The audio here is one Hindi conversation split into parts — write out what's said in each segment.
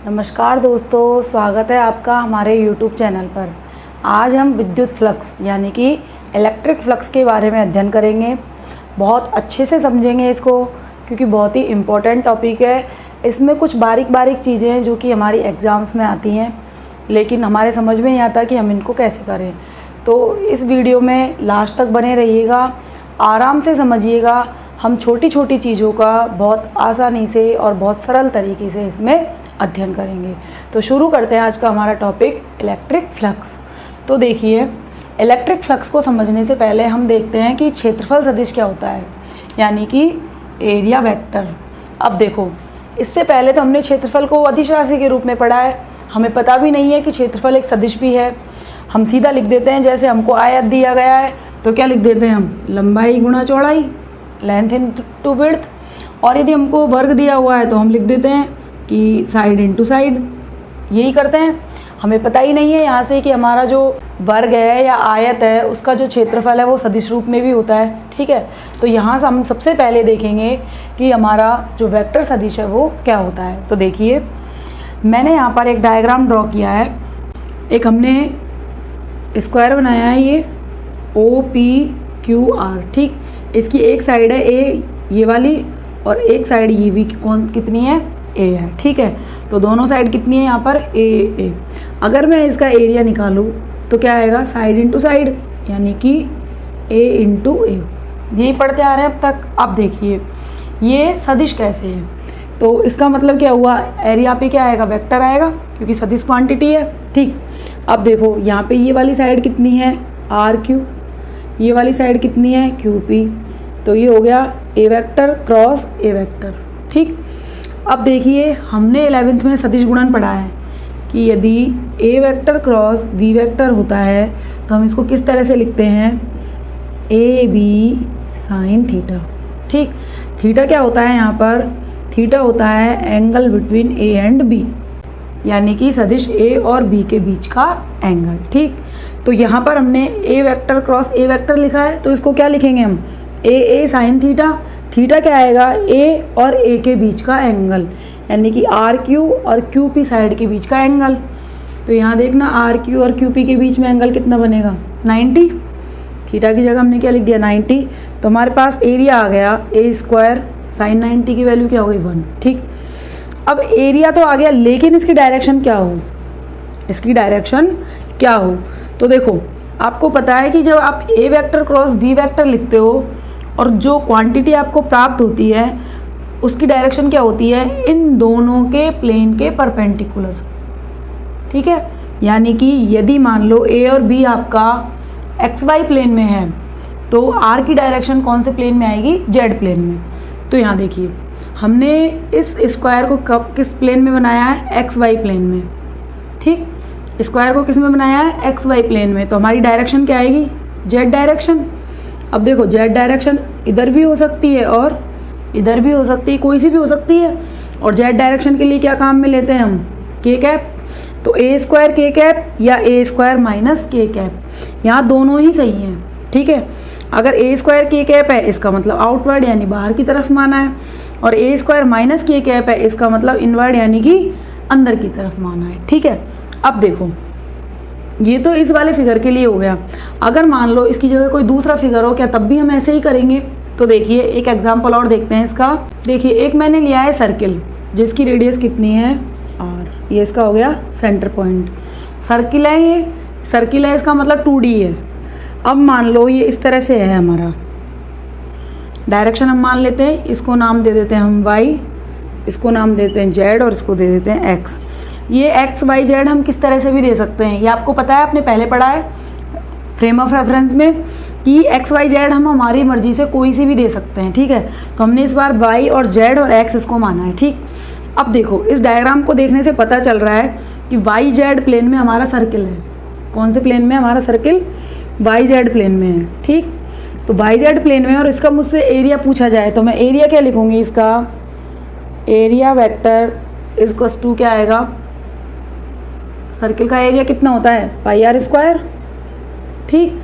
नमस्कार दोस्तों, स्वागत है आपका हमारे YouTube चैनल पर। आज हम विद्युत फ्लक्स यानी कि इलेक्ट्रिक फ्लक्स के बारे में अध्ययन करेंगे। बहुत अच्छे से समझेंगे इसको, क्योंकि बहुत ही इम्पोर्टेंट टॉपिक है। इसमें कुछ बारीक बारीक चीज़ें हैं जो कि हमारी एग्ज़ाम्स में आती हैं, लेकिन हमारे समझ में नहीं आता कि हम इनको कैसे करें। तो इस वीडियो में लास्ट तक बने रहिएगा, आराम से समझिएगा। हम छोटी छोटी चीज़ों का बहुत आसानी से और बहुत सरल तरीके से इसमें अध्ययन करेंगे। तो शुरू करते हैं आज का हमारा टॉपिक इलेक्ट्रिक फ्लक्स। तो देखिए, इलेक्ट्रिक फ्लक्स को समझने से पहले हम देखते हैं कि क्षेत्रफल सदिश क्या होता है, यानी कि एरिया वेक्टर। अब देखो, इससे पहले तो हमने क्षेत्रफल को अदिश राशि के रूप में पढ़ा है। हमें पता भी नहीं है कि क्षेत्रफल एक सदिश भी है। हम सीधा लिख देते हैं, जैसे हमको आयत दिया गया है तो क्या लिख देते हैं हम, लंबाई गुणा चौड़ाई, लेंथ इनटू विड्थ। और यदि हमको वर्ग दिया हुआ है तो हम लिख देते हैं कि साइड इनटू साइड। यही करते हैं। हमें पता ही नहीं है यहाँ से कि हमारा जो वर्ग है या आयत है उसका जो क्षेत्रफल है वो सदिश रूप में भी होता है। ठीक है, तो यहाँ से हम सबसे पहले देखेंगे कि हमारा जो वेक्टर सदिश है वो क्या होता है। तो देखिए, मैंने यहाँ पर एक डायग्राम ड्रॉ किया है। एक हमने स्क्वायर बनाया है, ये OPQR। ठीक, इसकी एक साइड है ए, ये वाली, और एक साइड ये भी कितनी है, ए है। ठीक है, तो दोनों साइड कितनी है यहाँ पर, ए। अगर मैं इसका एरिया निकालूँ तो क्या आएगा, साइड इंटू साइड, यानी कि ए इंटू ए। यही पढ़ते आ रहे हैं अब तक। अब देखिए ये सदिश कैसे है, तो इसका मतलब क्या हुआ, एरिया पे क्या आएगा, वेक्टर आएगा, क्योंकि सदिश क्वांटिटी है। ठीक, अब देखो यहाँ पे ये वाली साइड कितनी है, RQ, ये वाली साइड कितनी है, QP। तो ये हो गया ए वेक्टर क्रॉस ए वेक्टर। ठीक, अब देखिए, हमने 11th में सदिश गुणन पढ़ा है कि यदि ए वेक्टर क्रॉस बी वेक्टर होता है तो हम इसको किस तरह से लिखते हैं, AB साइन थीटा। ठीक, थीटा क्या होता है यहाँ पर, थीटा होता है angle between A and B, यानी कि सदिश ए और बी के बीच का एंगल। ठीक, तो यहाँ पर हमने ए वेक्टर क्रॉस ए वेक्टर लिखा है, तो इसको क्या लिखेंगे हम, ए साइन थीटा। थीटा क्या आएगा, ए और ए के बीच का एंगल, यानी कि RQ और QP साइड के बीच का एंगल। तो यहाँ देखना, RQ और QP के बीच में एंगल कितना बनेगा, 90। थीटा की जगह हमने क्या लिख दिया, 90। तो हमारे पास एरिया आ गया ए स्क्वायर साइन 90 की वैल्यू क्या हो गई, 1। ठीक, अब एरिया तो आ गया, लेकिन इसकी डायरेक्शन क्या हो, इसकी डायरेक्शन क्या हो। तो देखो, आपको पता है कि जब आप ए वेक्टर क्रॉस बी वेक्टर लिखते हो और जो क्वांटिटी आपको प्राप्त होती है उसकी डायरेक्शन क्या होती है, इन दोनों के प्लेन के परपेंडिकुलर। ठीक है, यानी कि यदि मान लो ए और बी आपका XY प्लेन में है तो R की डायरेक्शन कौन से प्लेन में आएगी, Z प्लेन में। तो यहाँ देखिए, हमने इस स्क्वायर को कब किस प्लेन में बनाया है, XY प्लेन में। ठीक, स्क्वायर को किस में बनाया है, XY प्लेन में। तो हमारी डायरेक्शन क्या आएगी, Z डायरेक्शन। अब देखो, Z डायरेक्शन इधर भी हो सकती है और इधर भी हो सकती है, कोई सी भी हो सकती है। और Z डायरेक्शन के लिए क्या काम में लेते हैं हम, K कैप। तो A स्क्वायर K कैप या A square minus K cap, यहाँ दोनों ही सही हैं। ठीक है, अगर A स्क्वायर K कैप है इसका मतलब आउटवर्ड यानी बाहर की तरफ माना है, और A square minus K cap है इसका मतलब इनवर्ड यानी कि अंदर की तरफ माना है। ठीक है, अब देखो, ये तो इस वाले फिगर के लिए हो गया। अगर मान लो इसकी जगह कोई दूसरा फिगर हो, क्या तब भी हम ऐसे ही करेंगे। तो देखिए, एक एग्जांपल और देखते हैं इसका। देखिए, एक मैंने लिया है सर्किल जिसकी रेडियस कितनी है, R। ये इसका हो गया सेंटर पॉइंट। सर्किल है, ये सर्किल है, इसका मतलब 2D है। अब मान लो ये इस तरह से है, हमारा डायरेक्शन हम मान लेते हैं, इसको नाम दे देते हैं हम Y, इसको नाम देते हैं Z और इसको दे देते हैं X। ये X Y Z हम किस तरह से भी दे सकते हैं, ये आपको पता है, आपने पहले पढ़ा है फ्रेम ऑफ रेफरेंस में कि X Y Z हम हमारी मर्जी से कोई सी भी दे सकते हैं। ठीक है, तो हमने इस बार Y और Z और X इसको माना है। ठीक, अब देखो, इस डायग्राम को देखने से पता चल रहा है कि YZ प्लेन में हमारा सर्किल है। कौन से प्लेन में, हमारा सर्किल YZ प्लेन में है। ठीक, तो YZ प्लेन में, और इसका मुझसे एरिया पूछा जाए तो मैं एरिया क्या लिखूँगी, इसका एरिया वेक्टर इक्वल्स टू क्या आएगा, सर्किल का एरिया कितना होता है, पाई R स्क्वायर। ठीक,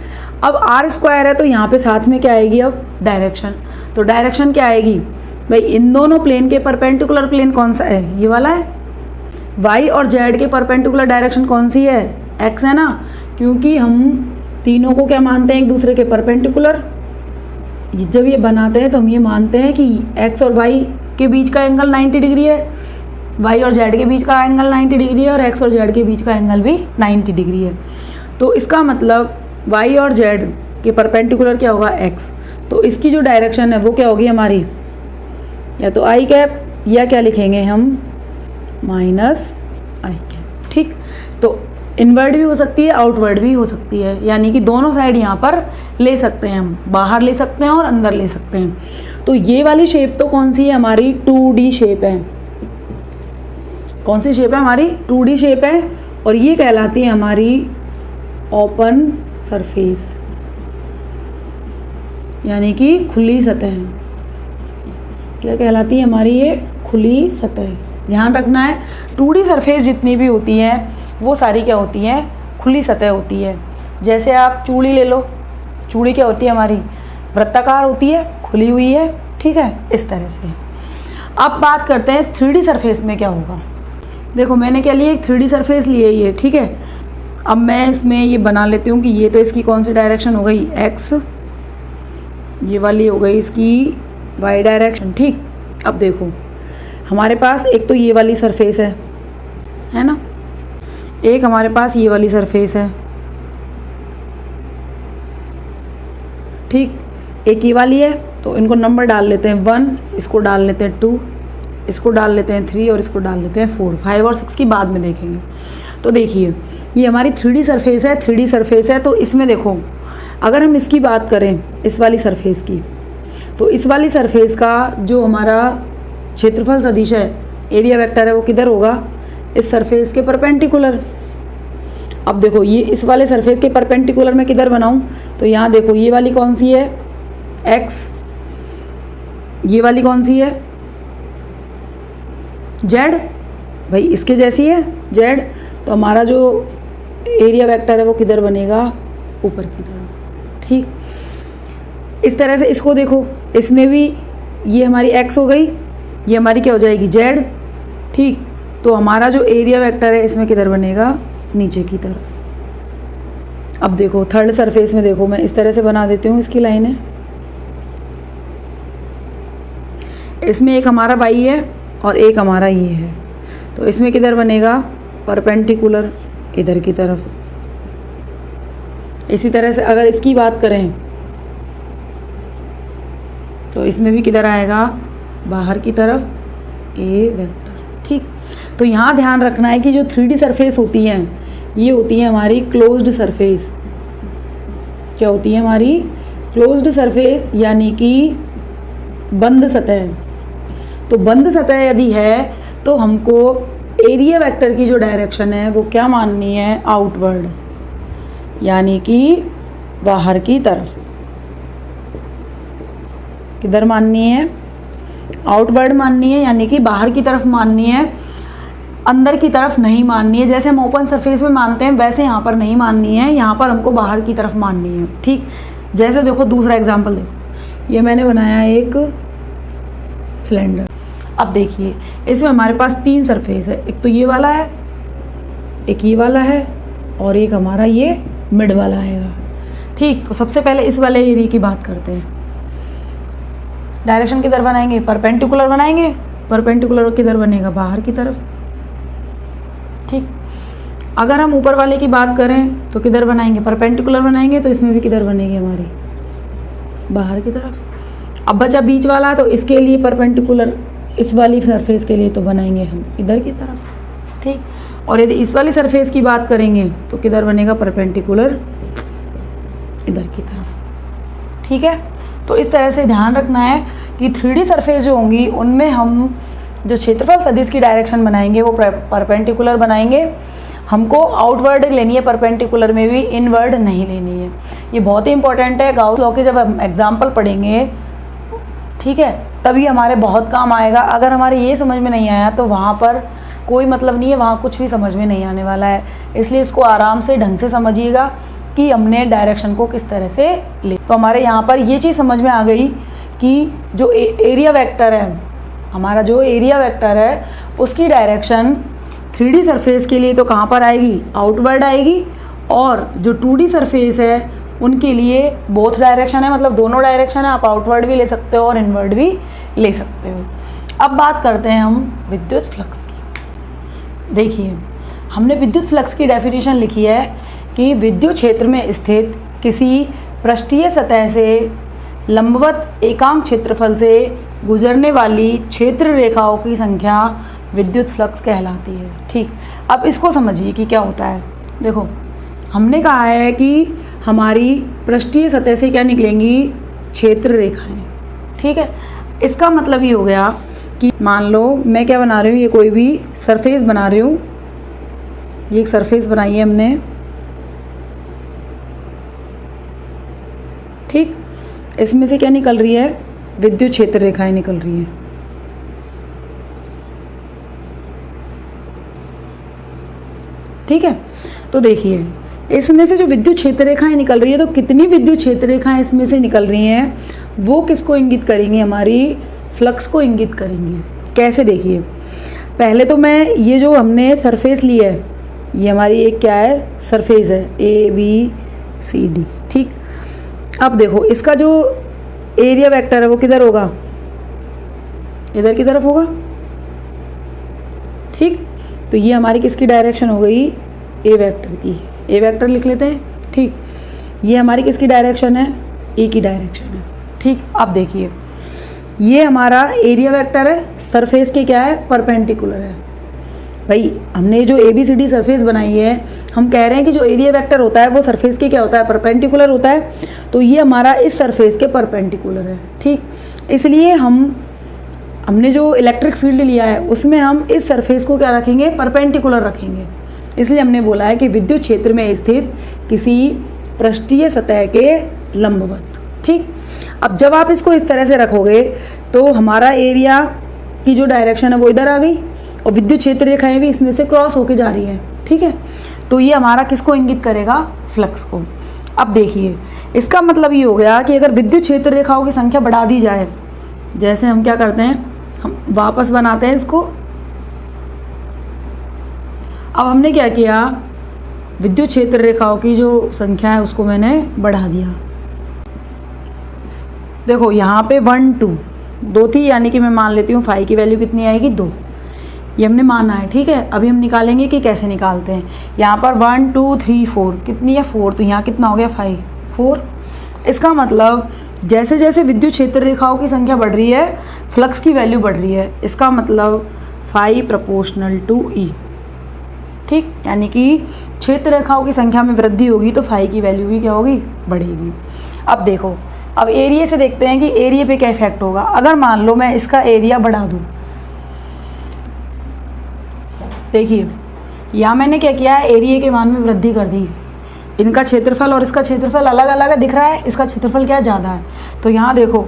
अब R स्क्वायर है तो यहाँ पे साथ में क्या आएगी, अब डायरेक्शन। तो डायरेक्शन क्या आएगी भाई, इन दोनों प्लेन के परपेंडिकुलर प्लेन कौन सा है, ये वाला है। y और z के परपेंडिकुलर डायरेक्शन कौन सी है? x है ना, क्योंकि हम तीनों को क्या मानते हैं? एक दूसरे के परपेंडिकुलर। जब ये बनाते हैं तो हम ये मानते हैं कि x और y के बीच का एंगल 90 डिग्री है, y और z के बीच का एंगल 90 डिग्री है और x और z के बीच का एंगल भी 90 डिग्री है। तो इसका मतलब y और z के परपेंडिकुलर क्या होगा? x। तो इसकी जो डायरेक्शन है वो क्या होगी हमारी? या तो आई कैप या क्या लिखेंगे हम? माइनस आई कैप। ठीक, तो इनवर्ड भी हो सकती है, आउटवर्ड भी हो सकती है, यानी कि दोनों साइड यहाँ पर ले सकते हैं हम, बाहर ले सकते हैं और अंदर ले सकते हैं। तो ये वाली शेप तो कौन सी है हमारी? 2D शेप है। कौन सी शेप है हमारी? 2D शेप है, और ये कहलाती है हमारी ओपन सरफेस, यानी कि खुली सतह। क्या कहलाती है हमारी? ये खुली सतह। ध्यान रखना है, 2D सरफेस जितनी भी होती है वो सारी क्या होती है? खुली सतह होती है। जैसे आप चूड़ी ले लो, चूड़ी क्या होती है हमारी? वृत्ताकार होती है, खुली हुई है। ठीक है, इस तरह से। अब बात करते हैं 3D सरफेस में क्या होगा। देखो मैंने क्या लिया? एक 3D सरफेस ली है ये। ठीक है, अब मैं इसमें ये बना लेती हूँ कि ये तो इसकी कौन सी डायरेक्शन हो गई? x, ये वाली हो गई इसकी y डायरेक्शन। ठीक, अब देखो हमारे पास एक तो ये वाली सरफेस है ना, एक हमारे पास ये वाली सरफेस है। ठीक, एक ये वाली है, तो इनको नंबर डाल लेते हैं 1, इसको डाल लेते हैं 2, इसको डाल लेते हैं 3 और इसको डाल लेते हैं 4। 5 और 6 की बाद में देखेंगे। तो देखिए ये हमारी 3D सरफेस है। 3D सरफेस है तो इसमें देखो, अगर हम इसकी बात करें, इस वाली सरफेस की, तो इस वाली सरफेस का जो हमारा क्षेत्रफल सदिश है, एरिया वेक्टर है, वो किधर होगा? इस सरफेस के परपेंडिकुलर। अब देखो ये इस वाले सरफेस के परपेंडिकुलर में किधर बनाऊं? तो यहाँ देखो ये वाली कौन सी है? x, ये वाली कौन सी है? z। भाई इसके जैसी है z, तो हमारा जो एरिया वेक्टर है वो किधर बनेगा? ऊपर की तरफ। ठीक, इस तरह से इसको देखो, इसमें भी ये हमारी x हो गई, ये हमारी क्या हो जाएगी? z। ठीक, तो हमारा जो एरिया वेक्टर है इसमें किधर बनेगा? नीचे की तरफ। अब देखो थर्ड सरफेस में देखो, मैं इस तरह से बना देती हूँ इसकी लाइनें। इसमें एक हमारा y है और एक हमारा ये है, तो इसमें किधर बनेगा? परपेंडिकुलर, इधर की तरफ। इसी तरह से अगर इसकी बात करें तो इसमें भी किधर आएगा? बाहर की तरफ, ए वेक्टर। ठीक, तो यहाँ ध्यान रखना है कि जो 3D सरफेस होती हैं ये होती है हमारी क्लोज्ड सरफेस। क्या होती है हमारी? क्लोज्ड सरफेस, यानी कि बंद सतह। तो बंद सतह यदि है तो हमको एरिया वेक्टर की जो डायरेक्शन है वो क्या माननी है? आउटवर्ड, यानी कि बाहर की तरफ। किधर माननी है? आउटवर्ड माननी है, यानी कि बाहर की तरफ माननी है, अंदर की तरफ नहीं माननी है। जैसे हम ओपन सरफेस में मानते हैं वैसे यहाँ पर नहीं माननी है, यहाँ पर हमको बाहर की तरफ माननी है। ठीक, जैसे देखो दूसरा एग्जांपल देखो, ये मैंने बनाया एक सिलेंडर। अब देखिए इसमें हमारे पास 3 सरफेस है, एक तो ये वाला है, एक ये वाला है और एक हमारा ये मिड वाला आएगा। ठीक, तो सबसे पहले इस वाले एरिया की बात करते हैं। डायरेक्शन किधर बनाएंगे? परपेंडिकुलर बनाएंगे। परपेंडिकुलर किधर बनेगा? बाहर की तरफ। ठीक, अगर हम ऊपर वाले की बात करें तो किधर बनाएंगे? परपेंडिकुलर बनाएंगे, तो इसमें भी किधर बनेगी हमारी? बाहर की तरफ। अब बचा बीच वाला, तो इसके लिए परपेंडिकुलर, इस वाली सरफेस के लिए तो बनाएंगे हम इधर की तरफ। ठीक, और यदि इस वाली सरफेस की बात करेंगे तो किधर बनेगा? परपेंडिकुलर, इधर की तरफ। ठीक है, तो इस तरह से ध्यान रखना है कि 3D सरफेस जो होंगी उनमें हम जो क्षेत्रफल सदिश की डायरेक्शन बनाएंगे वो परपेंडिकुलर बनाएंगे। हमको आउटवर्ड लेनी है परपेंडिकुलर में भी, इनवर्ड नहीं लेनी है। ये बहुत ही इंपॉर्टेंट है। गाउस लॉ के जब हम एग्जाम्पल पढ़ेंगे, ठीक है, तभी हमारे बहुत काम आएगा। अगर हमारे ये समझ में नहीं आया तो वहाँ पर कोई मतलब नहीं है, वहाँ कुछ भी समझ में नहीं आने वाला है। इसलिए इसको आराम से ढंग से समझिएगा कि हमने डायरेक्शन को किस तरह से ले। तो हमारे यहाँ पर ये चीज़ समझ में आ गई कि जो एरिया वेक्टर है, हमारा जो एरिया वेक्टर है उसकी डायरेक्शन 3D सरफेस के लिए तो कहाँ पर आएगी, आउटवर्ड आएगी, और जो 2D सरफेस है उनके लिए बोथ डायरेक्शन है, मतलब दोनों डायरेक्शन है, आप आउटवर्ड भी ले सकते हो और इनवर्ड भी ले सकते हो। अब बात करते हैं हम विद्युत फ्लक्स की। देखिए, हमने विद्युत फ्लक्स की डेफिनेशन लिखी है कि विद्युत क्षेत्र में स्थित किसी पृष्ठीय सतह से लंबवत एकांक क्षेत्रफल से गुजरने वाली क्षेत्र रेखाओं की संख्या विद्युत फ्लक्स कहलाती है। ठीक, अब इसको समझिए कि क्या होता है। देखो, हमने कहा है कि हमारी पृष्ठीय सतह से क्या निकलेंगी, क्षेत्र रेखाएं। ठीक है, इसका मतलब ये हो गया कि मान लो मैं क्या बना रही हूँ, ये कोई भी सरफेस बना रही हूँ, ये एक सरफेस बनाई है हमने। ठीक, इसमें से क्या निकल रही है, विद्युत क्षेत्र रेखाएं निकल रही हैं। ठीक है, तो देखिए इसमें से जो विद्युत क्षेत्र रेखाएं निकल रही है, तो कितनी विद्युत क्षेत्र रेखाएं इसमें से निकल रही हैं, वो किसको इंगित करेंगी, हमारी फ्लक्स को इंगित करेंगी। कैसे, देखिए पहले तो मैं ये जो हमने सरफेस ली है, ये हमारी एक क्या है, सरफेस है ABCD। ठीक, अब देखो इसका जो एरिया वेक्टर है वो किधर होगा, इधर की तरफ होगा। ठीक, तो ये हमारी किसकी डायरेक्शन हो गई, ए वेक्टर की, ए वेक्टर लिख लेते हैं। ठीक, ये हमारी किसकी डायरेक्शन है, ए की डायरेक्शन है। ठीक, अब देखिए ये हमारा एरिया वेक्टर है, सरफेस के क्या है, परपेंडिकुलर है। भाई हमने जो ABCD सरफेस बनाई है, हम कह रहे हैं कि जो एरिया वेक्टर होता है वो सरफेस के क्या होता है, परपेंडिकुलर होता है, तो ये हमारा इस सरफेस के परपेंडिकुलर है। ठीक, इसलिए हमने जो इलेक्ट्रिक फील्ड लिया है उसमें हम इस सरफेस को क्या रखेंगे, परपेंडिकुलर रखेंगे। इसलिए हमने बोला है कि विद्युत क्षेत्र में स्थित किसी पृष्ठीय सतह के लंबवत। ठीक, अब जब आप इसको इस तरह से रखोगे तो हमारा एरिया की जो डायरेक्शन है वो इधर आ गई, और विद्युत क्षेत्र रेखाएं भी इसमें से क्रॉस होके जा रही हैं। ठीक है, तो ये हमारा किसको इंगित करेगा, फ्लक्स को। अब देखिए इसका मतलब ये हो गया कि अगर विद्युत क्षेत्र रेखाओं की संख्या बढ़ा दी जाए, जैसे हम क्या करते हैं, हम वापस बनाते हैं इसको। अब हमने क्या किया, विद्युत क्षेत्र रेखाओं की जो संख्या है उसको मैंने बढ़ा दिया। देखो यहाँ पे 1 2 2 थी, यानी कि मैं मान लेती हूँ फाई की वैल्यू कितनी आएगी, 2। ये हमने माना है। ठीक है, अभी हम निकालेंगे कि कैसे निकालते हैं। यहाँ पर 1 2 3 4 कितनी है, 4, तो यहाँ कितना हो गया 5 4। इसका मतलब जैसे जैसे विद्युत क्षेत्र रेखाओं की संख्या बढ़ रही है, फ्लक्स की वैल्यू बढ़ रही है। इसका मतलब 5 प्रोपोर्शनल टू E। ठीक, यानी कि क्षेत्र रेखाओं की संख्या में वृद्धि होगी तो फाई की वैल्यू भी क्या होगी, बढ़ेगी। अब देखो, अब एरिया से देखते हैं कि एरिया पे क्या इफेक्ट होगा। अगर मान लो मैं इसका एरिया बढ़ा दूँ, देखिए यहाँ मैंने क्या किया, एरिया के मान में वृद्धि कर दी। इनका क्षेत्रफल और इसका क्षेत्रफल अलग अलग है, दिख रहा है, इसका क्षेत्रफल क्या ज़्यादा है। तो यहाँ देखो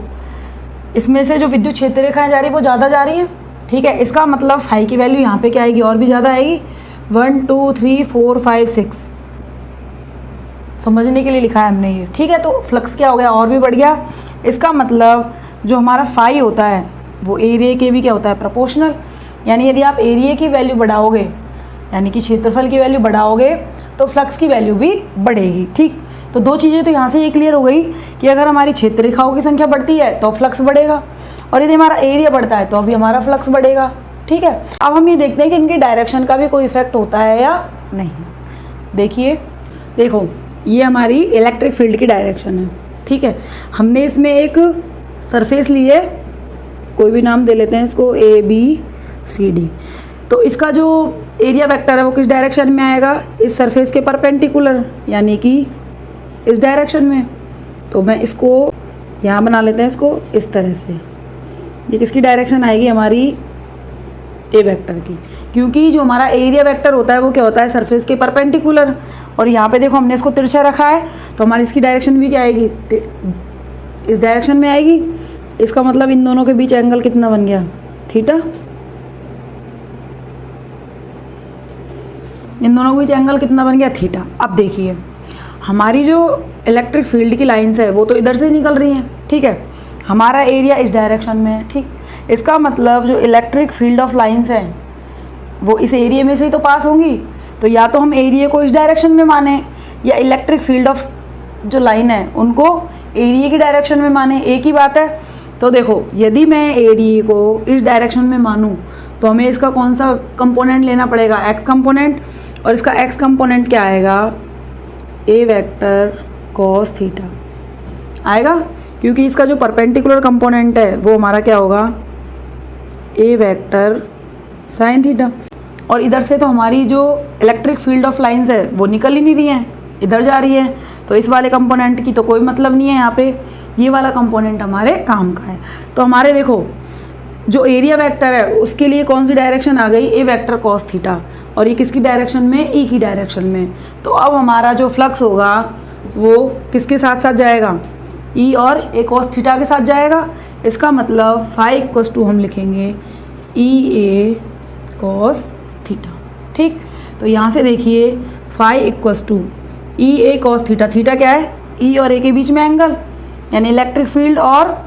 इसमें से जो विद्युत क्षेत्र रेखाएं जा रही है वो ज़्यादा जा रही हैं। ठीक है, इसका मतलब फाई की वैल्यू यहाँ पे क्या आएगी, और भी ज़्यादा आएगी। 1 2 3 4 5 6 समझने के लिए लिखा है हमने ये। ठीक है, तो फ्लक्स क्या हो गया, और भी बढ़ गया। इसका मतलब जो हमारा फाई होता है वो एरिया के भी क्या होता है, प्रोपोर्शनल। यानी यदि आप एरिया की वैल्यू बढ़ाओगे, यानी कि क्षेत्रफल की वैल्यू बढ़ाओगे, तो फ्लक्स की वैल्यू भी बढ़ेगी। ठीक, तो दो चीज़ें तो यहाँ से ये क्लियर हो गई कि अगर हमारी क्षेत्र रेखाओं की संख्या बढ़ती है तो फ्लक्स बढ़ेगा, और यदि हमारा एरिया बढ़ता है तो अभी हमारा फ्लक्स बढ़ेगा। ठीक है, अब हम ये देखते हैं कि इनकी डायरेक्शन का भी कोई इफेक्ट होता है या नहीं। देखिए, देखो ये हमारी इलेक्ट्रिक फील्ड की डायरेक्शन है। ठीक है, हमने इसमें एक सरफेस ली है, कोई भी नाम दे लेते हैं इसको, ABCD। तो इसका जो एरिया वेक्टर है वो किस डायरेक्शन में आएगा, इस सरफेस के परपेंडिकुलर, यानी कि इस डायरेक्शन में। तो मैं इसको यहाँ बना लेते हैं, इसको इस तरह से। ये किसकी डायरेक्शन आएगी, हमारी ए वेक्टर की, क्योंकि जो हमारा एरिया वेक्टर होता है वो क्या होता है, सरफेस के परपेंडिकुलर। और यहाँ पे देखो हमने इसको तिरछा रखा है, तो हमारी इसकी डायरेक्शन भी क्या आएगी, इस डायरेक्शन में आएगी। इसका मतलब इन दोनों के बीच एंगल कितना बन गया, थीटा। इन दोनों के बीच एंगल कितना बन गया, थीटा। अब देखिए हमारी जो इलेक्ट्रिक फील्ड की लाइंस है वो तो इधर से निकल रही हैं। ठीक है, हमारा एरिया इस डायरेक्शन में है। ठीक, इसका मतलब जो इलेक्ट्रिक फील्ड ऑफ लाइंस है वो इस एरिया में से ही तो पास होंगी, तो या तो हम एरिया को इस डायरेक्शन में माने या इलेक्ट्रिक फील्ड ऑफ जो लाइन है उनको एरिया की डायरेक्शन में माने, एक ही बात है। तो देखो यदि मैं एरिया को इस डायरेक्शन में मानूँ तो हमें इसका कौन सा कंपोनेंट लेना पड़ेगा, एक्स कंपोनेंट, और इसका एक्स कंपोनेंट क्या आएगा, ए वेक्टर कॉस थीटा आएगा, क्योंकि इसका जो परपेंडिकुलर कंपोनेंट है वो हमारा क्या होगा, ए वेक्टर साइन थीटा। और इधर से तो हमारी जो इलेक्ट्रिक फील्ड ऑफ लाइंस है वो निकल ही नहीं रही हैं, इधर जा रही है, तो इस वाले कंपोनेंट की तो कोई मतलब नहीं है यहाँ पे, ये वाला कंपोनेंट हमारे काम का है। तो हमारे देखो जो एरिया वेक्टर है उसके लिए कौन सी डायरेक्शन आ गई, ए वेक्टर कॉस थीटा, और ये किसकी डायरेक्शन में, ई की डायरेक्शन में। तो अब हमारा जो फ्लक्स होगा वो किसके साथ साथ जाएगा, ई और ए कॉस थीटा के साथ जाएगा। इसका मतलब फाई इक्वस टू हम लिखेंगे ई ए कॉस थीटा। ठीक, तो यहाँ से देखिए phi equals to E A cos theta, theta क्या है, ई और ए के बीच में एंगल, यानी इलेक्ट्रिक फील्ड और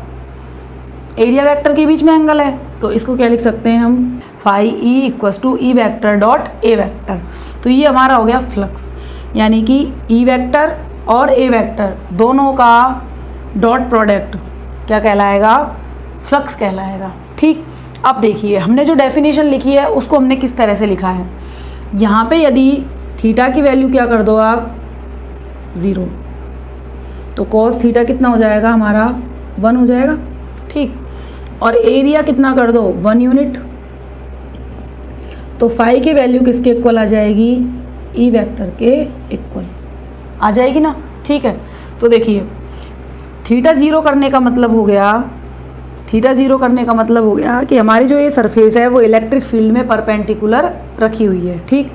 एरिया वेक्टर के बीच में एंगल है, तो इसको क्या लिख सकते हैं हम, phi E equals to E vector dot A vector. तो ये हमारा हो गया फ्लक्स, यानी कि ई वेक्टर और ए वेक्टर दोनों का डॉट प्रोडक्ट क्या कहलाएगा, फ्लक्स कहलाएगा। ठीक, अब देखिए हमने जो डेफिनेशन लिखी है उसको हमने किस तरह से लिखा है, यहाँ पे यदि थीटा की वैल्यू क्या कर दो आप 0, तो कॉस थीटा कितना हो जाएगा हमारा 1 हो जाएगा। ठीक, और एरिया कितना कर दो 1 यूनिट, तो फाई की वैल्यू किसके इक्वल आ जाएगी, ई वेक्टर के इक्वल आ जाएगी ना। ठीक है, तो देखिए थीटा 0 करने का मतलब हो गया, थीटा 0 करने का मतलब हो गया कि हमारी जो ये सरफेस है वो इलेक्ट्रिक फील्ड में परपेंडिकुलर रखी हुई है। ठीक,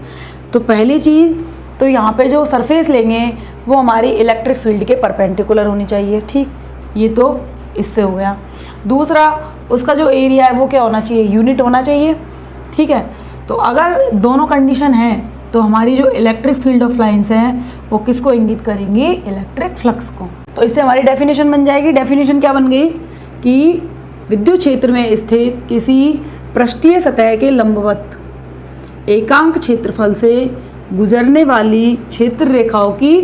तो पहली चीज़ तो यहाँ पे जो सरफेस लेंगे वो हमारी इलेक्ट्रिक फील्ड के परपेंडिकुलर होनी चाहिए। ठीक, ये तो इससे हो गया। दूसरा, उसका जो एरिया है वो क्या होना चाहिए, यूनिट होना चाहिए। ठीक है, तो अगर दोनों कंडीशन है तो हमारी जो इलेक्ट्रिक फील्ड ऑफ लाइंस हैं वो किसको इंगित करेंगी, इलेक्ट्रिक फ्लक्स को। तो इससे हमारी डेफिनेशन बन जाएगी। डेफिनेशन क्या बन गई कि विद्युत क्षेत्र में स्थित किसी पृष्ठीय सतह के लंबवत एकांक क्षेत्रफल से गुजरने वाली क्षेत्र रेखाओं की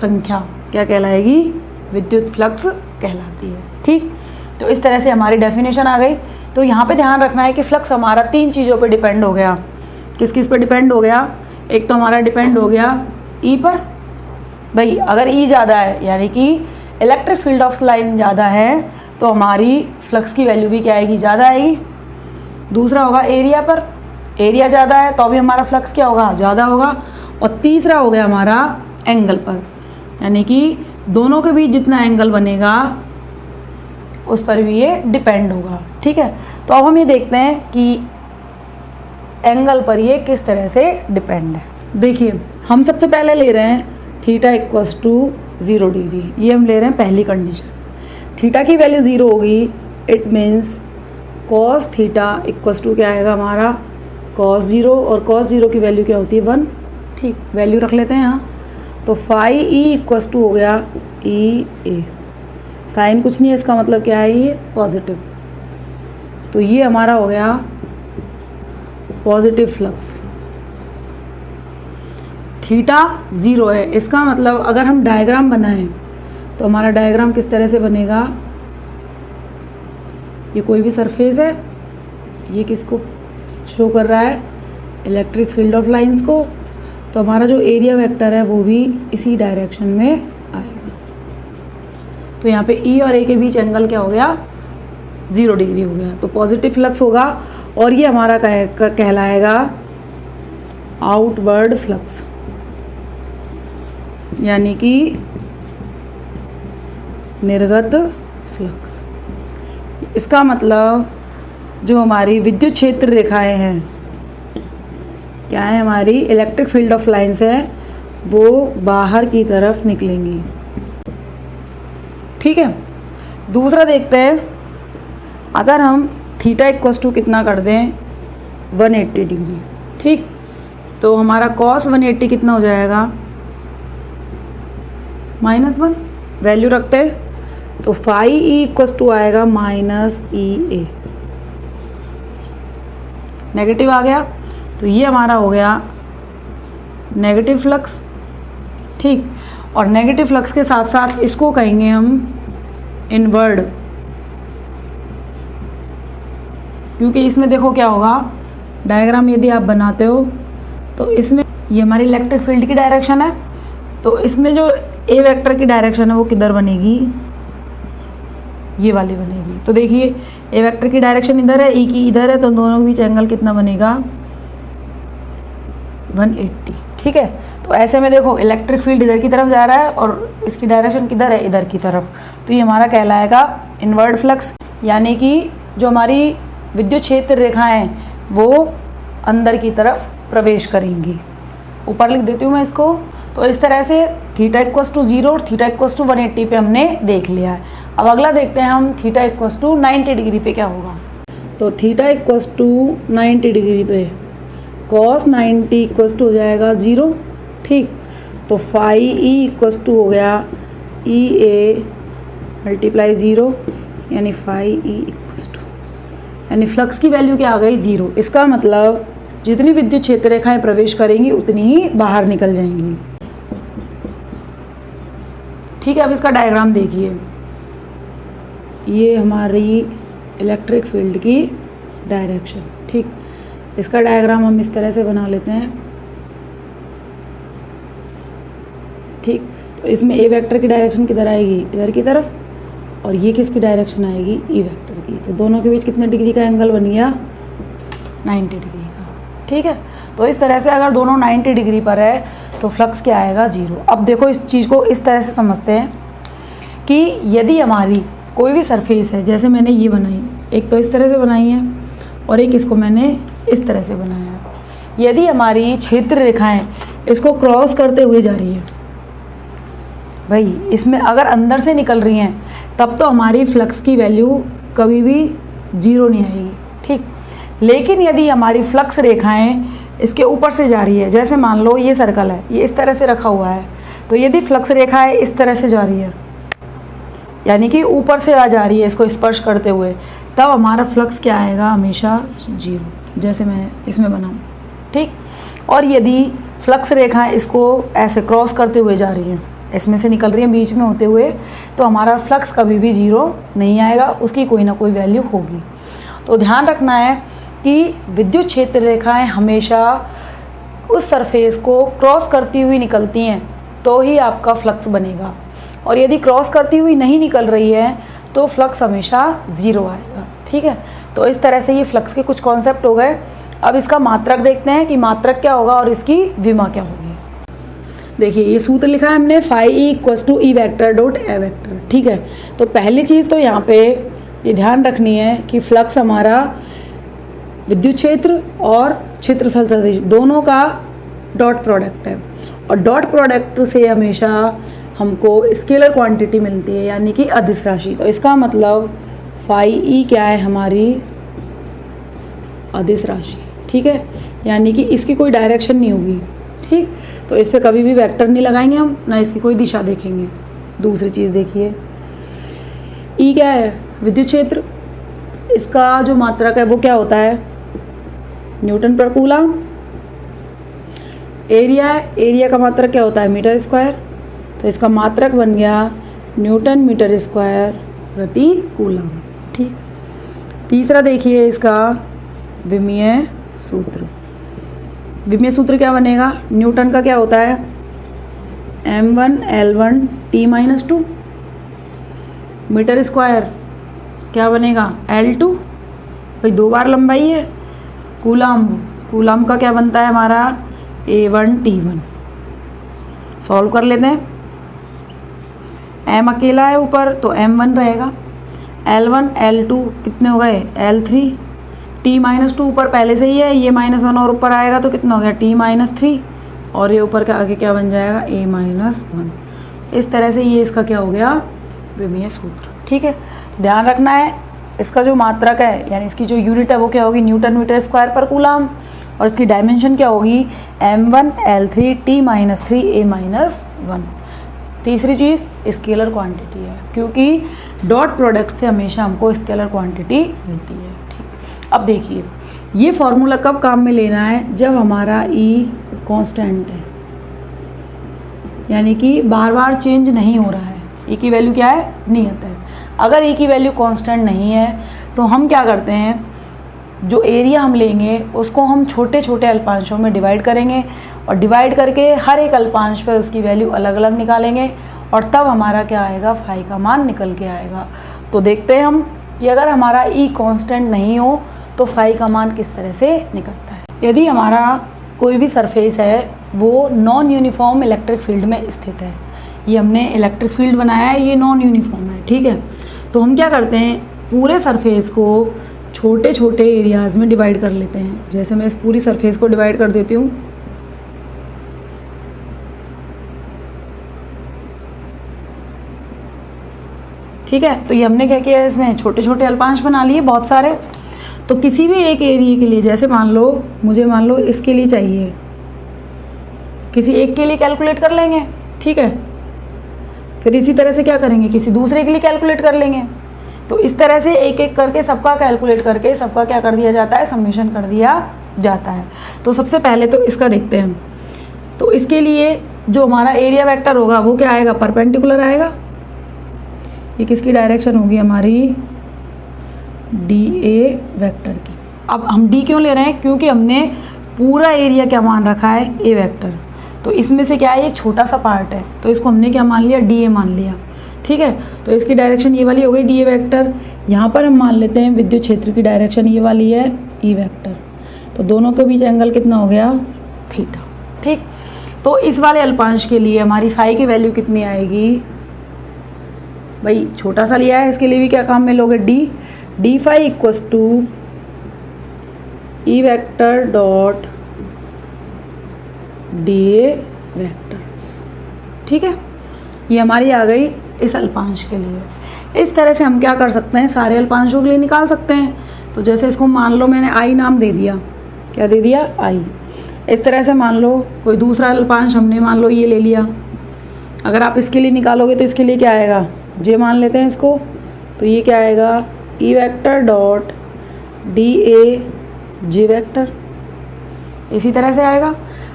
संख्या क्या कहलाएगी, विद्युत फ्लक्स कहलाती है। ठीक, तो इस तरह से हमारी डेफिनेशन आ गई। तो यहाँ पे ध्यान रखना है कि फ्लक्स हमारा 3 चीज़ों पे डिपेंड हो गया। किस किस पे डिपेंड हो गया, एक तो हमारा डिपेंड हो गया ई पर, भाई अगर ई ज़्यादा है यानी कि इलेक्ट्रिक फील्ड ऑफ लाइन ज़्यादा है तो हमारी फ्लक्स की वैल्यू भी क्या आएगी, ज़्यादा आएगी। दूसरा होगा एरिया पर, एरिया ज़्यादा है तो अभी हमारा फ्लक्स क्या होगा, ज़्यादा होगा। और तीसरा हो गया हमारा एंगल पर, यानी कि दोनों के बीच जितना एंगल बनेगा उस पर भी ये डिपेंड होगा। ठीक है, तो अब हम ये देखते हैं कि एंगल पर ये किस तरह से डिपेंड है। देखिए हम सबसे पहले ले रहे हैं थीटा इक्वस टू 0 डिग्री, ये हम ले रहे हैं पहली कंडीशन। थीटा की वैल्यू 0 होगी, it means cos theta equals to क्या आएगा हमारा, कॉस 0, और कॉस 0 की वैल्यू क्या होती है 1। ठीक, वैल्यू रख लेते हैं यहाँ। तो फाई ई इक्वस टू हो गया ई ए, साइन कुछ नहीं है, इसका मतलब क्या है, ये पॉजिटिव। तो ये हमारा हो गया पॉजिटिव फ्लक्स। थीटा 0 है, इसका मतलब अगर हम डायग्राम बनाएं तो हमारा डायग्राम किस तरह से बनेगा, ये कोई भी सरफेस है, ये किसको शो कर रहा है, इलेक्ट्रिक फील्ड ऑफ लाइंस को, तो हमारा जो एरिया वेक्टर है वो भी इसी डायरेक्शन में आएगा। तो यहाँ पे ई और ए के बीच एंगल क्या हो गया, 0 डिग्री हो गया, तो पॉजिटिव फ्लक्स होगा। और ये हमारा कहलाएगा आउटवर्ड फ्लक्स, यानी कि निर्गत फ्लक्स। इसका मतलब जो हमारी विद्युत क्षेत्र रेखाएं हैं क्या है, हमारी इलेक्ट्रिक फील्ड ऑफ लाइंस है वो बाहर की तरफ निकलेंगी। ठीक है, दूसरा देखते हैं, अगर हम थीटा इक्वस टू कितना कर दें 180 डिग्री। ठीक, तो हमारा कॉस 180 कितना हो जाएगा, -1, वैल्यू रखते हैं। तो फाई ई इक्वस टू आएगा -E A, नेगेटिव आ गया। तो ये हमारा हो गया नेगेटिव फ्लक्स, ठीक। और नेगेटिव फ्लक्स के साथ साथ इसको कहेंगे हम इनवर्ड, क्योंकि इसमें देखो क्या होगा, डायग्राम यदि आप बनाते हो तो इसमें ये हमारी इलेक्ट्रिक फील्ड की डायरेक्शन है, तो इसमें जो ए वेक्टर की डायरेक्शन है वो किधर बनेगी, ये वाली बनेगी। तो देखिए ए वेक्टर की डायरेक्शन इधर है, ई की इधर है, तो दोनों के बीच एंगल कितना बनेगा 180, ठीक है। तो ऐसे में देखो इलेक्ट्रिक फील्ड इधर की तरफ जा रहा है और इसकी डायरेक्शन किधर है, इधर की तरफ, तो ये हमारा कहलाएगा इनवर्ड फ्लक्स, यानी कि जो हमारी विद्युत क्षेत्र रेखाएं हैं वो अंदर की तरफ प्रवेश करेंगी। ऊपर लिख देती हूँ मैं इसको। तो इस तरह से थीटा इक्वस टू 0 और थीटा इक्वस टू 180 पे हमने देख लिया है। अब अगला देखते हैं हम थीटा इक्वस टू 90 डिग्री पे क्या होगा। तो थीटा इक्वस टू 90 डिग्री पे कॉस 90 इक्वस टू हो जाएगा 0, ठीक। तो फाई ई इक्वस टू हो गया ई ए मल्टीप्लाई 0, यानी फाई ई इक्वस टू, यानी फ्लक्स की वैल्यू क्या आ गई 0। इसका मतलब जितनी विद्युत क्षेत्र रेखाएं प्रवेश करेंगी उतनी ही बाहर निकल जाएंगी, ठीक है। अब इसका डायग्राम देखिए, ये हमारी इलेक्ट्रिक फील्ड की डायरेक्शन, ठीक। इसका डायग्राम हम इस तरह से बना लेते हैं, ठीक। तो इसमें ए वेक्टर की डायरेक्शन किधर आएगी, इधर की तरफ, और ये किसकी डायरेक्शन आएगी, ई वेक्टर की। तो दोनों के बीच कितने डिग्री का एंगल बन गया 90 डिग्री का, ठीक है। तो इस तरह से अगर दोनों 90 डिग्री पर है तो फ्लक्स क्या आएगा 0। अब देखो इस चीज़ को इस तरह से समझते हैं कि यदि हमारी कोई भी सरफेस है, जैसे मैंने ये बनाई, एक तो इस तरह से बनाई है और एक इसको मैंने इस तरह से बनाया है। यदि हमारी क्षेत्र रेखाएं इसको क्रॉस करते हुए जा रही है, भाई इसमें अगर अंदर से निकल रही हैं तब तो हमारी फ्लक्स की वैल्यू कभी भी 0 नहीं आएगी, ठीक। लेकिन यदि हमारी फ्लक्स रेखाएं इसके ऊपर से जा रही है, जैसे मान लो ये सर्कल है, ये इस तरह से रखा हुआ है, तो यदि फ्लक्स रेखाएं इस तरह से जा रही है, यानी कि ऊपर से आ जा रही है इसको स्पर्श करते हुए, तब हमारा फ्लक्स क्या आएगा हमेशा 0, जैसे मैं इसमें बनाऊँ, ठीक। और यदि फ्लक्स रेखाएं इसको ऐसे क्रॉस करते हुए जा रही हैं, इसमें से निकल रही हैं बीच में होते हुए, तो हमारा फ्लक्स कभी भी 0 नहीं आएगा, उसकी कोई ना कोई वैल्यू होगी। तो ध्यान रखना है कि विद्युत क्षेत्र रेखाएं हमेशा उस सरफेस को क्रॉस करती हुई निकलती हैं तो ही आपका फ्लक्स बनेगा, और यदि क्रॉस करती हुई नहीं निकल रही है तो फ्लक्स हमेशा 0 आएगा, ठीक है। तो इस तरह से ये फ्लक्स के कुछ कॉन्सेप्ट हो गए। अब इसका मात्रक देखते हैं कि मात्रक क्या होगा और इसकी विमा क्या होगी। देखिए ये सूत्र लिखा है हमने, phi E equals to E vector dot A vector, ठीक है। तो पहली चीज़ तो यहाँ पे ये ध्यान रखनी है कि फ्लक्स हमारा विद्युत क्षेत्र और क्षेत्रफल सदिश दोनों का डॉट प्रोडक्ट है, और डॉट प्रोडक्ट से हमेशा हमको स्केलर क्वांटिटी मिलती है, यानी कि अदिश राशि। तो इसका मतलब फाई ई क्या है हमारी अदिश राशि, ठीक है, यानी कि इसकी कोई डायरेक्शन नहीं होगी, ठीक। तो इस पर कभी भी वेक्टर नहीं लगाएंगे हम, ना इसकी कोई दिशा देखेंगे। दूसरी चीज़ देखिए, ई क्या है विद्युत क्षेत्र, इसका जो मात्रक है वो क्या होता है न्यूटन पर कूलम। एरिया है, एरिया का मात्रक क्या होता है मीटर स्क्वायर, तो इसका मात्रक बन गया न्यूटन मीटर स्क्वायर प्रति कूलम, ठीक। तीसरा देखिए इसका विमीय सूत्र। विमीय सूत्र क्या बनेगा, न्यूटन का क्या होता है m1 L1 T-2, metre square क्या बनेगा L2, भाई 2 बार लंबाई है। कूलम, कूलम का क्या बनता है हमारा A1 T1। सॉल्व कर लेते हैं, m अकेला है ऊपर तो m1 रहेगा, L1 L2 कितने हो गए L3, T-2 ऊपर पहले से ही है, ये -1 और ऊपर आएगा तो कितना हो गया T-3, और ये ऊपर का आगे क्या बन जाएगा A-1। इस तरह से ये इसका क्या हो गया विमीय सूत्र, ठीक है। ध्यान रखना है इसका जो मात्रक है यानी इसकी जो यूनिट है वो क्या होगी न्यूटन मीटर स्क्वायर पर कूलम, और इसकी डायमेंशन क्या होगी m1 L3 T-3 A-1। तीसरी चीज़ स्केलर क्वांटिटी है, क्योंकि डॉट प्रोडक्ट से हमेशा हमको स्केलर क्वांटिटी मिलती है, ठीक। अब देखिए ये फॉर्मूला कब काम में लेना है, जब हमारा ई कांस्टेंट है, यानी कि बार बार चेंज नहीं हो रहा है। ई की वैल्यू क्या है, नियत है। अगर ई की वैल्यू कांस्टेंट नहीं है तो हम क्या करते हैं, जो एरिया हम लेंगे उसको हम छोटे छोटे अल्पांशों में डिवाइड करेंगे और डिवाइड करके हर एक अल्पांश पर उसकी वैल्यू अलग अलग निकालेंगे और तब हमारा क्या आएगा, फाई का मान निकल के आएगा। तो देखते हैं हम कि अगर हमारा ई कांस्टेंट नहीं हो तो फाई का मान किस तरह से निकलता है। यदि हमारा कोई भी सरफेस है वो नॉन यूनिफॉर्म इलेक्ट्रिक फील्ड में स्थित है, ये हमने इलेक्ट्रिक फील्ड बनाया है, ये नॉन यूनिफॉर्म है, ठीक है। तो हम क्या करते हैं, पूरे सरफेस को छोटे छोटे एरियाज़ में डिवाइड कर लेते हैं। जैसे मैं इस पूरी सरफेस को डिवाइड कर देती हूँ, ठीक है। तो ये हमने क्या किया है, इसमें छोटे छोटे अल्पांश बना लिए बहुत सारे। तो किसी भी एक एरिया के लिए, जैसे मान लो इसके लिए चाहिए, किसी एक के लिए कैलकुलेट कर लेंगे, ठीक है। फिर इसी तरह से क्या करेंगे, किसी दूसरे के लिए कैलकुलेट कर लेंगे। तो इस तरह से एक एक करके सबका कैलकुलेट करके सबका क्या कर दिया जाता है, समेशन कर दिया जाता है। तो सबसे पहले तो इसका देखते हैं हम। तो इसके लिए जो हमारा एरिया वेक्टर होगा वो क्या आएगा, परपेंडिकुलर आएगा। ये किसकी डायरेक्शन होगी, हमारी डी ए वेक्टर की। अब हम डी क्यों ले रहे हैं, क्योंकि हमने पूरा एरिया क्या मान रखा है, ए वेक्टर। तो इसमें से क्या है, एक छोटा सा पार्ट है, तो इसको हमने क्या मान लिया, डी ए मान लिया, ठीक है। तो इसकी डायरेक्शन ये वाली हो गई, डी ए वेक्टर। यहाँ पर हम मान लेते हैं विद्युत क्षेत्र की डायरेक्शन ये वाली है, ई वेक्टर। तो दोनों के बीच एंगल कितना हो गया, थीटा, ठीक। तो इस वाले अल्पांश के लिए हमारी फाई की वैल्यू कितनी आएगी, भाई छोटा सा लिया है, इसके लिए भी क्या काम में लोगे, d phi equals to E vector dot D A vector, ठीक है। ये हमारी आ गई इस अल्पांश के लिए। इस तरह से हम क्या कर सकते हैं, सारे अल्पांशों के लिए निकाल सकते हैं। तो जैसे इसको मान लो मैंने आई नाम दे दिया, क्या दे दिया, आई। इस तरह से मान लो कोई दूसरा अल्पांश हमने मान लो ये ले लिया। अगर आप इसके लिए निकालोगे तो इसके लिए क्या आएगा, जे मान लेते हैं इसको। तो ये क्या आएगा, ई vector dot D A J vector, इसी तरह से आएगा।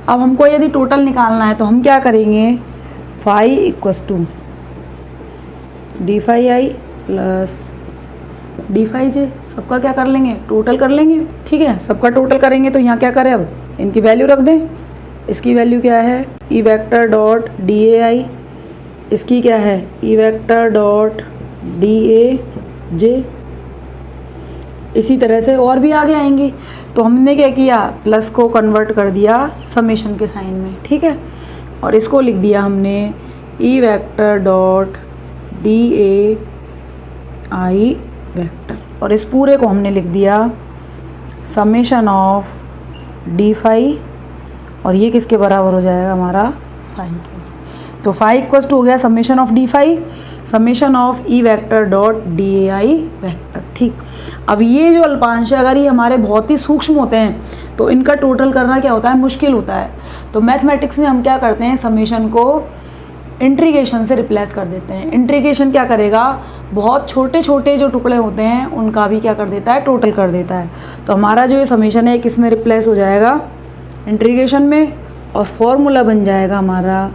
अब हमको यदि टोटल निकालना है तो हम क्या करेंगे, phi equals to D phi I plus D phi J, सबका क्या कर लेंगे, टोटल कर लेंगे, ठीक है। सबका टोटल करेंगे तो यहाँ क्या करें, अब इनकी वैल्यू रख दें। इसकी वैल्यू क्या है, E vector dot D A I, इसकी क्या है, E vector dot D A J. इसी तरह से और भी आगे आएंगी। तो हमने क्या किया, प्लस को कन्वर्ट कर दिया समेशन के साइन में, ठीक है। और इसको लिख दिया हमने ई vector dot D A i vector, और इस पूरे को हमने लिख दिया समेशन ऑफ डी फाई, और ये किसके बराबर हो जाएगा, हमारा फाई के। तो फाई इक्वल्स टू हो गया summation of d phi summation of E vector dot D A i vector, ठीक। अब ये जो अल्पांश है, अगर ये हमारे बहुत ही सूक्ष्म होते हैं तो इनका टोटल करना क्या होता है, मुश्किल होता है। तो मैथमेटिक्स में हम क्या करते हैं, समेशन को इंटीग्रेशन से रिप्लेस कर देते हैं। इंटीग्रेशन क्या करेगा, बहुत छोटे छोटे जो टुकड़े होते हैं उनका भी क्या कर देता है, टोटल कर देता है। तो हमारा जो ये समेशन है किस में रिप्लेस हो जाएगा, इंटीग्रेशन में, और फॉर्मूला बन जाएगा हमारा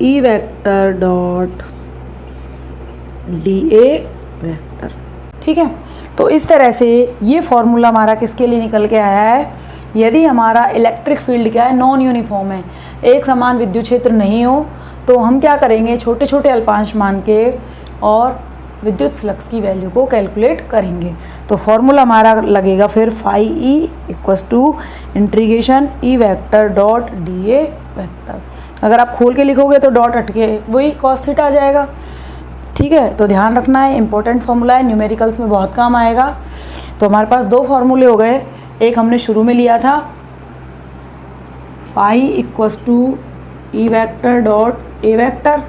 ई vector dot D A vector, ठीक है। तो इस तरह से ये फॉर्मूला हमारा किसके लिए निकल के आया है, यदि हमारा इलेक्ट्रिक फील्ड क्या है, नॉन यूनिफॉर्म है, एक समान विद्युत क्षेत्र नहीं हो, तो हम क्या करेंगे, छोटे छोटे अल्पांश मान के और विद्युत फ्लक्स की वैल्यू को कैलकुलेट करेंगे। तो फॉर्मूला हमारा लगेगा फिर phi E equals to integration E vector dot D A vector. अगर आप खोल के लिखोगे तो डॉट हटके वही कॉस थीटा आ जाएगा, ठीक है। तो ध्यान रखना है, इंपॉर्टेंट फॉर्मूला है, न्यूमेरिकल्स में बहुत काम आएगा। तो हमारे पास दो फॉर्मूले हो गए, एक हमने शुरू में लिया था phi equals to E vector dot A vector,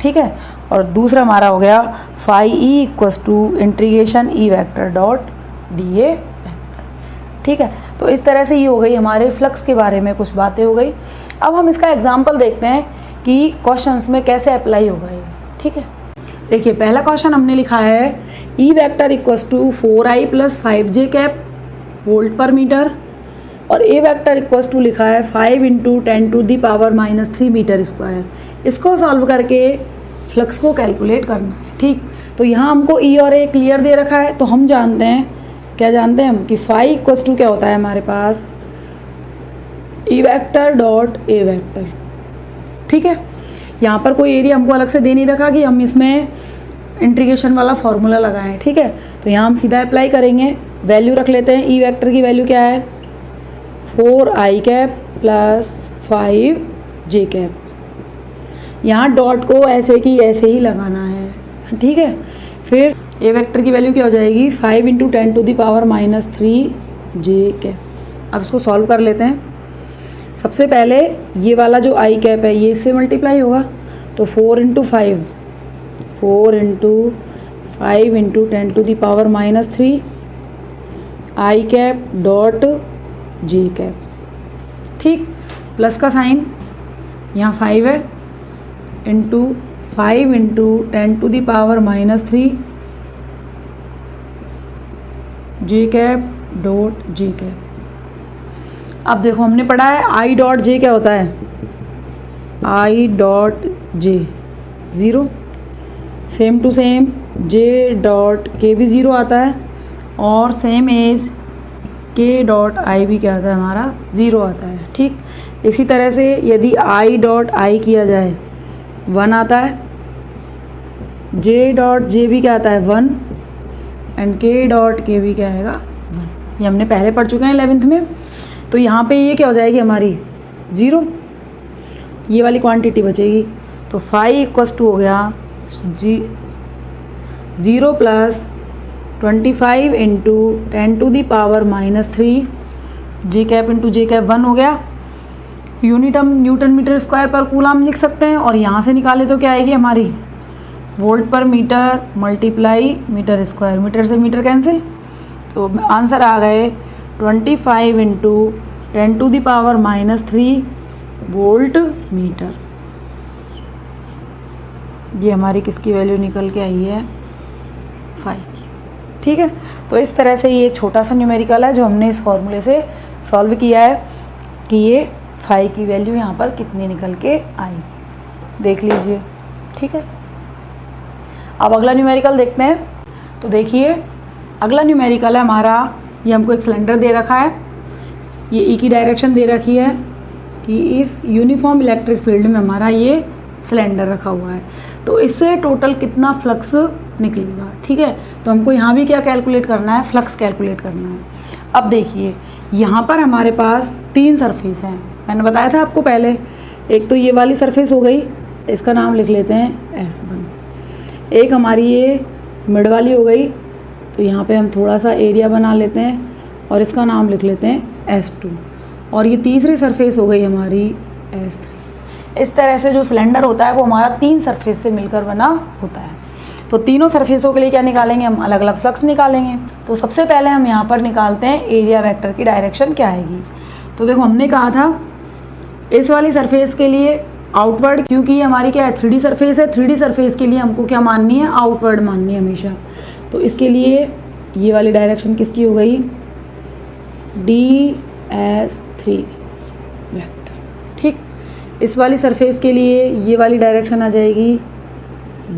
ठीक है, और दूसरा हमारा हो गया phi E equals to integration E vector dot D A vector, ठीक है। तो इस तरह से ये हो गई हमारे फ्लक्स के बारे में कुछ बातें हो गई। अब हम इसका एग्जाम्पल देखते हैं कि क्वेश्चंस में कैसे अप्लाई होगा ये, ठीक है। देखिए पहला क्वेश्चन हमने लिखा है E vector equals to 4i plus 5j cap, volt पर मीटर, और ए वेक्टर इक्वल्स टू लिखा है 5 × 10⁻³ मीटर स्क्वायर। इसको सॉल्व करके फ्लक्स को कैलकुलेट करना है, ठीक। तो यहाँ हमको ई और ए क्लियर दे रखा है, तो हम जानते हैं, क्या जानते हैं हम, कि फाई इक्वल्स टू क्या होता है हमारे पास, E vector dot A vector, ठीक है। यहाँ पर कोई एरिया हमको अलग से दे नहीं रखा कि हम इसमें इंटीग्रेशन वाला फॉर्मूला लगाएं, ठीक है। तो यहाँ हम सीधा अप्लाई करेंगे, वैल्यू रख लेते हैं। ई वेक्टर की वैल्यू क्या है, 4i cap plus 5j cap. यहाँ डॉट को ऐसे की ऐसे ही लगाना है, ठीक है। फिर ए वेक्टर की वैल्यू क्या हो जाएगी, 5 × 10⁻³ कैप। अब इसको सॉल्व कर लेते हैं। सबसे पहले ये वाला जो i कैप है ये इससे मल्टीप्लाई होगा, तो 4 × 5 × 10⁻³ i cap dot j cap, ठीक। प्लस का साइन यहाँ 5 है, into 5 × 10⁻³ j cap dot j cap. अब देखो हमने पढ़ा है i डॉट j क्या होता है, i डॉट j 0, same to same j डॉट k भी 0 आता है, और सेम एज k डॉट i भी क्या आता है हमारा 0 आता है, ठीक। इसी तरह से यदि i डॉट i किया जाए 1 आता है, j डॉट j भी क्या आता है 1, एंड k डॉट k भी क्या आएगा 1। ये हमने पहले पढ़ चुके हैं 11th में। तो यहाँ पे ये क्या हो जाएगी हमारी 0, ये वाली क्वांटिटी बचेगी। तो फाई इक्वल्स टू हो गया 0 plus 25 × 10⁻³ j cap into j cap 1 हो गया। यूनिट हम न्यूटन मीटर स्क्वायर पर कूलम लिख सकते हैं, और यहाँ से निकाले तो क्या आएगी हमारी वोल्ट पर meter multiply meter square, meter से मीटर कैंसिल, तो आंसर आ गए 25 × 10⁻³ वोल्ट मीटर। ये हमारी किसकी वैल्यू निकल के आई है, 5 की, ठीक है। तो इस तरह से ये एक छोटा सा न्यूमेरिकल है जो हमने इस फॉर्मूले से सॉल्व किया है कि ये 5 की वैल्यू यहाँ पर कितनी निकल के आई, देख लीजिए, ठीक है। अब अगला न्यूमेरिकल देखते हैं। तो देखिए अगला न्यूमेरिकल है हमारा, ये हमको एक सिलेंडर दे रखा है, ये ई की डायरेक्शन दे रखी है कि इस यूनिफॉर्म इलेक्ट्रिक फील्ड में हमारा ये सिलेंडर रखा हुआ है, तो इससे टोटल कितना फ्लक्स निकलेगा, ठीक है। तो हमको यहाँ भी क्या कैलकुलेट करना है, फ्लक्स कैलकुलेट करना है। अब देखिए यहाँ पर हमारे पास 3 सरफेस हैं, मैंने बताया था आपको पहले। एक तो ये वाली सरफेस हो गई, इसका नाम लिख लेते हैं S1। एक हमारी ये मिड वाली हो गई, तो यहाँ पे हम थोड़ा सा एरिया बना लेते हैं और इसका नाम लिख लेते हैं S2। और ये तीसरी सरफेस हो गई हमारी S3। इस तरह से जो सिलेंडर होता है वो हमारा 3 सरफेस से मिलकर बना होता है। तो तीनों सरफेसों के लिए क्या निकालेंगे, हम अलग अलग फ्लक्स निकालेंगे। तो सबसे पहले हम यहाँ पर निकालते हैं एरिया वेक्टर की डायरेक्शन क्या आएगी। तो देखो हमने कहा था इस वाली सरफेस के लिए आउटवर्ड, क्योंकि ये हमारी क्या है 3D सरफेस है, 3D सरफेस के लिए हमको क्या माननी है, आउटवर्ड माननी है हमेशा। तो इसके लिए ये वाली डायरेक्शन किसकी हो गई, DS3 वेक्टर, ठीक। इस वाली सरफेस के लिए ये वाली डायरेक्शन आ जाएगी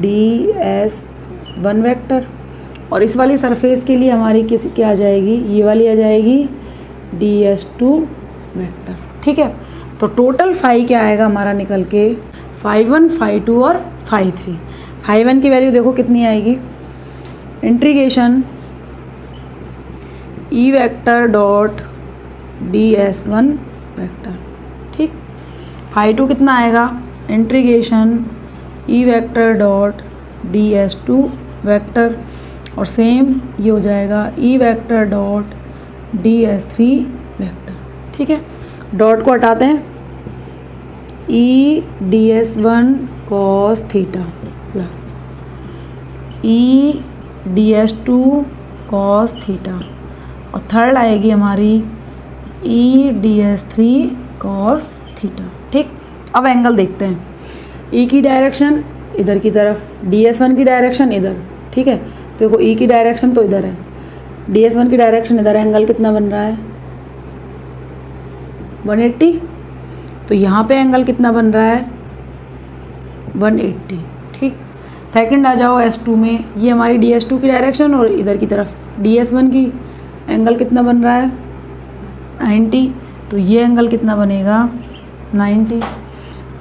DS1 वेक्टर, और इस वाली सरफेस के लिए हमारी किस क्या आ जाएगी, ये वाली आ जाएगी DS2 वेक्टर, ठीक है। तो टोटल फाई क्या आएगा हमारा निकल के, φ1 φ2 और φ3। φ1 की वैल्यू देखो कितनी आएगी, integration E vector dot DS1 vector, ठीक। φ2 कितना आएगा, integration E vector dot DS2 vector, और सेम ये हो जाएगा ई वेक्टर डॉट DS3 वेक्टर, ठीक है। डॉट को हटाते हैं, ई DS1 cos थीटा प्लस ई DS2 cos थीटा, और थर्ड आएगी हमारी ई DS3 cos थीटा, ठीक। अब एंगल देखते हैं, ई की डायरेक्शन इधर की तरफ, DS1 की डायरेक्शन इधर, ठीक है। देखो ई की डायरेक्शन तो इधर है, DS1 की डायरेक्शन इधर, एंगल कितना बन रहा है 180, तो यहाँ पे एंगल कितना बन रहा है 180, ठीक। सेकंड आ जाओ S2 में, ये हमारी DS2 की डायरेक्शन और इधर की तरफ DS1 की, एंगल कितना बन रहा है 90, तो ये एंगल कितना बनेगा 90।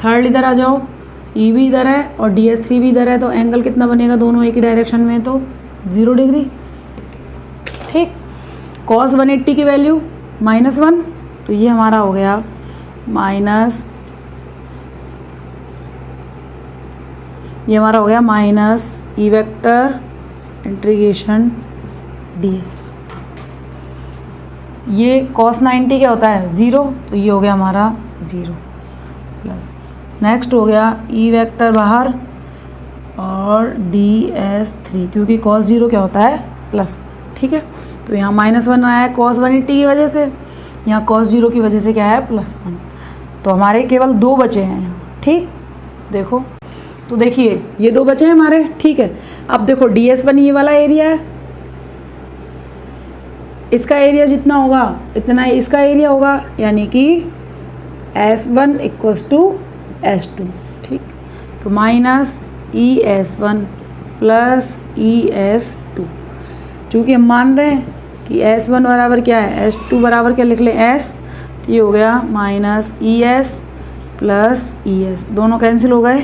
थर्ड इधर आ जाओ, E भी इधर है और DS3 भी इधर है, तो एंगल कितना बनेगा दोनों एक ही डायरेक्शन में, तो 0 डिग्री, ठीक। cos 180 की वैल्यू -1, तो ये हमारा हो गया माइनस, ये हमारा हो गया minus E vector integration DS। ये cos 90 क्या होता है 0, तो ये हो गया हमारा 0 प्लस, नेक्स्ट हो गया E वेक्टर बाहर और DS3, क्योंकि cos 0 क्या होता है प्लस, ठीक है। तो यहाँ -1 आया है cos 180 की वजह से, यहाँ cos 0 की वजह से क्या है +1, तो हमारे केवल 2 बचे हैं यहाँ, ठीक। देखो तो देखिए ये 2 बचे हैं हमारे, ठीक है। अब देखो DS1 ये वाला एरिया है, इसका एरिया जितना होगा इतना ही इसका एरिया होगा, यानी कि S1 = S2, ठीक। तो माइनस ES1 प्लस ES2, चूँकि हम मान रहे हैं कि S1 बराबर क्या है, S2 बराबर क्या लिख लें S, ये हो गया माइनस ES प्लस ES, दोनों कैंसिल हो गए,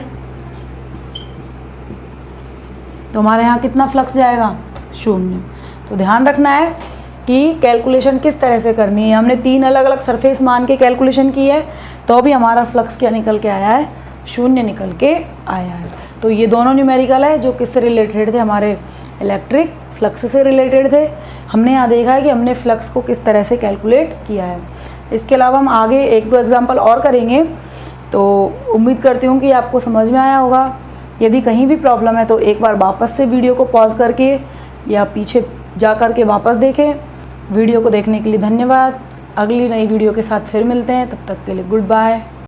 तो हमारे यहाँ कितना फ्लक्स जाएगा 0। तो ध्यान रखना है कि कैलकुलेशन किस तरह से करनी है। हमने 3 अलग अलग सरफेस मान के कैलकुलेशन की है, तो भी हमारा फ्लक्स क्या निकल के आया है 0 निकल के आया है। तो ये दोनों न्यूमेरिकल है जो किससे रिलेटेड थे, हमारे इलेक्ट्रिक फ्लक्स से रिलेटेड थे। हमने यहाँ देखा है कि हमने फ्लक्स को किस तरह से कैलकुलेट किया है। इसके अलावा हम आगे 1-2 एग्जाम्पल और करेंगे, तो उम्मीद करती हूँ कि आपको समझ में आया होगा। यदि कहीं भी प्रॉब्लम है तो एक बार वापस से वीडियो को पॉज करके या पीछे जा कर के वापस देखें। वीडियो को देखने के लिए धन्यवाद। अगली नई वीडियो के साथ फिर मिलते हैं, तब तक के लिए गुड बाय।